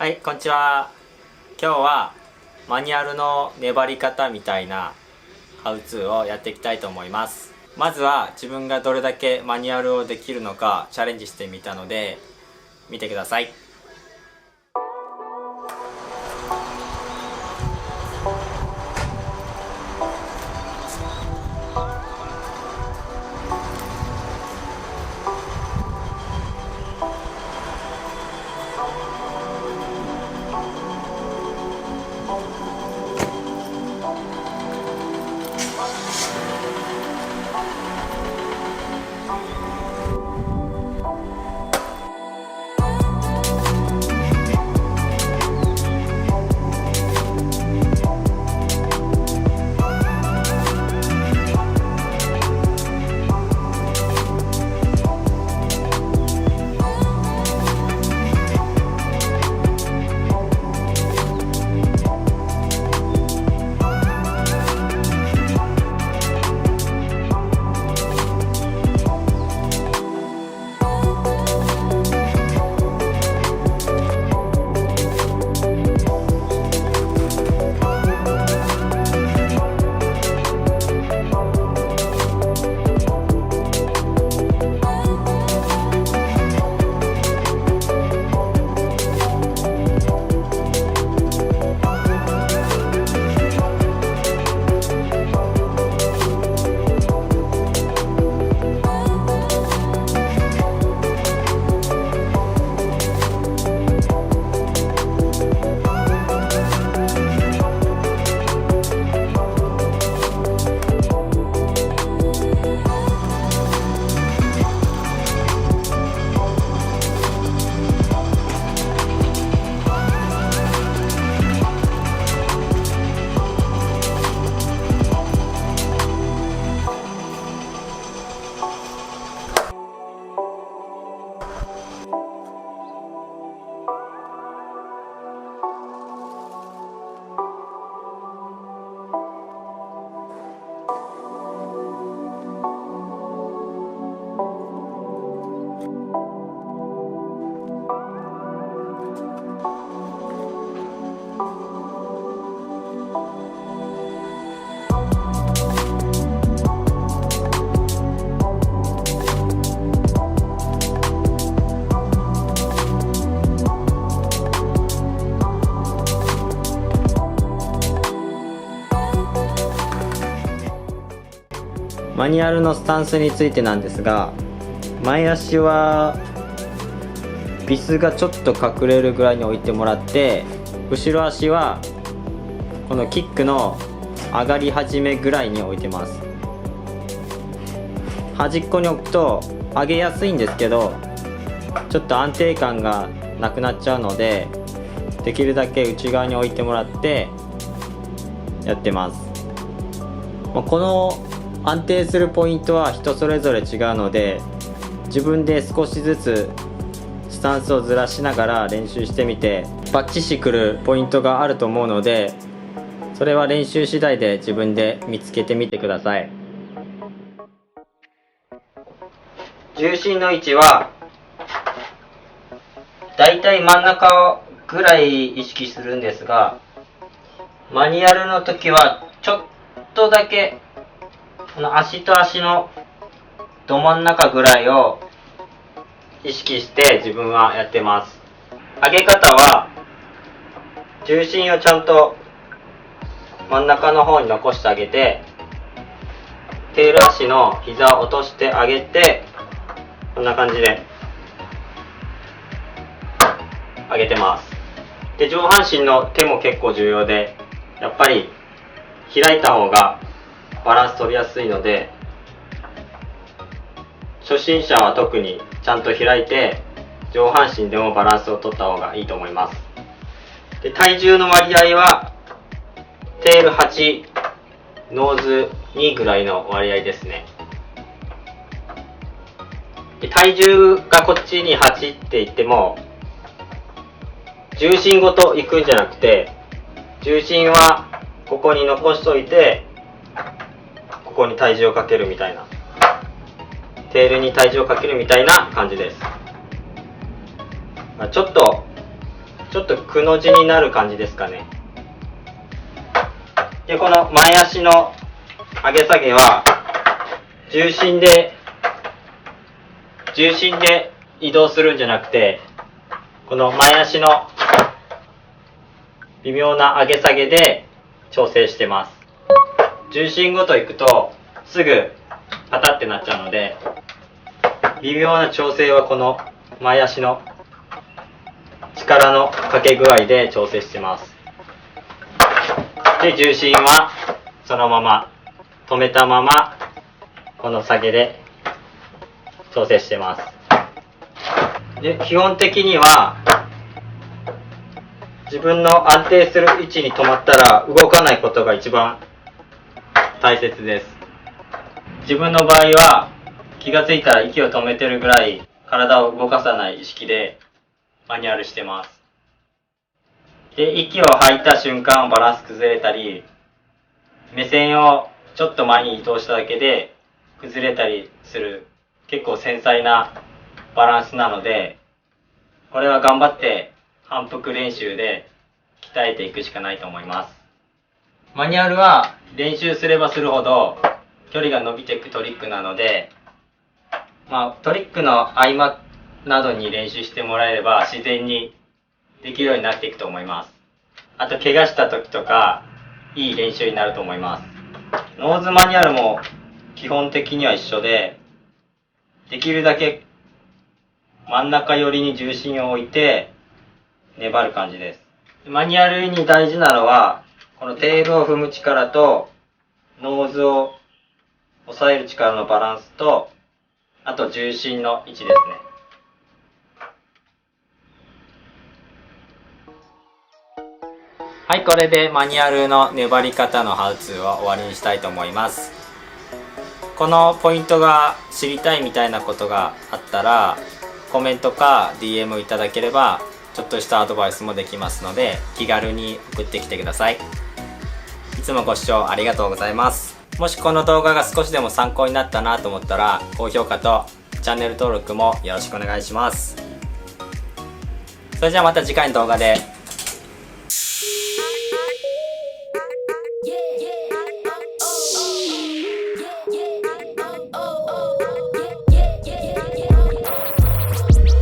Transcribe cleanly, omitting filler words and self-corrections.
はい、こんにちは。今日はマニュアルの粘り方みたいなハウツーをやっていきたいと思います。まずは自分がどれだけマニュアルをできるのかチャレンジしてみたので見てください。マニュアルのスタンスについてなんですが、前足はビスがちょっと隠れるぐらいに置いてもらって、後ろ足はこのキックの上がり始めぐらいに置いてます。端っこに置くと上げやすいんですけど、ちょっと安定感がなくなっちゃうので、できるだけ内側に置いてもらってやってます。この安定するポイントは人それぞれ違うので、自分で少しずつスタンスをずらしながら練習してみて、バッチシくるポイントがあると思うので、それは練習次第で自分で見つけてみてください。重心の位置はだいたい真ん中ぐらい意識するんですが、マニュアルの時はちょっとだけこの足と足のど真ん中ぐらいを意識して自分はやってます。上げ方は重心をちゃんと真ん中の方に残してあげて、テール足の膝を落としてあげて、こんな感じで上げてます。で、上半身の手も結構重要で、やっぱり開いた方がバランス取りやすいので、初心者は特にちゃんと開いて上半身でもバランスを取った方がいいと思います。で、体重の割合はテール8、ノーズ2ぐらいの割合ですね。で、体重がこっちに8って言っても、重心ごと行くんじゃなくて、重心はここに残しといて、ここに体重をかけるみたいな、テールに体重をかけるみたいな感じです。ちょっとちょっとくの字になる感じですかね。で、この前足の上げ下げは重心で移動するんじゃなくて、この前足の微妙な上げ下げで調整してます。重心ごといくとすぐパタってなっちゃうので、微妙な調整はこの前足の力のかけ具合で調整してます。で、重心はそのまま止めたままこの下げで調整してます。で、基本的には自分の安定する位置に止まったら動かないことが一番大切です。自分の場合は気がついたら息を止めてるぐらい体を動かさない意識でマニュアルしてます。で、息を吐いた瞬間バランス崩れたり、目線をちょっと前に移動しただけで崩れたりする結構繊細なバランスなので、これは頑張って反復練習で鍛えていくしかないと思います。マニュアルは練習すればするほど距離が伸びていくトリックなので、トリックの合間などに練習してもらえれば自然にできるようになっていくと思います。あと怪我した時とかいい練習になると思います。ノーズマニュアルも基本的には一緒で、できるだけ真ん中寄りに重心を置いて粘る感じです。マニュアルに大事なのはこのテールを踏む力とノーズを押さえる力のバランスと、あと重心の位置ですね。はい、これでマニュアルの粘り方のハウツーを終わりにしたいと思います。このポイントが知りたいみたいなことがあったらコメントか DM いただければちょっとしたアドバイスもできますので、気軽に送ってきてください。いつもご視聴ありがとうございます。もしこの動画が少しでも参考になったなと思ったら高評価とチャンネル登録もよろしくお願いします。それじゃあまた次回の動画で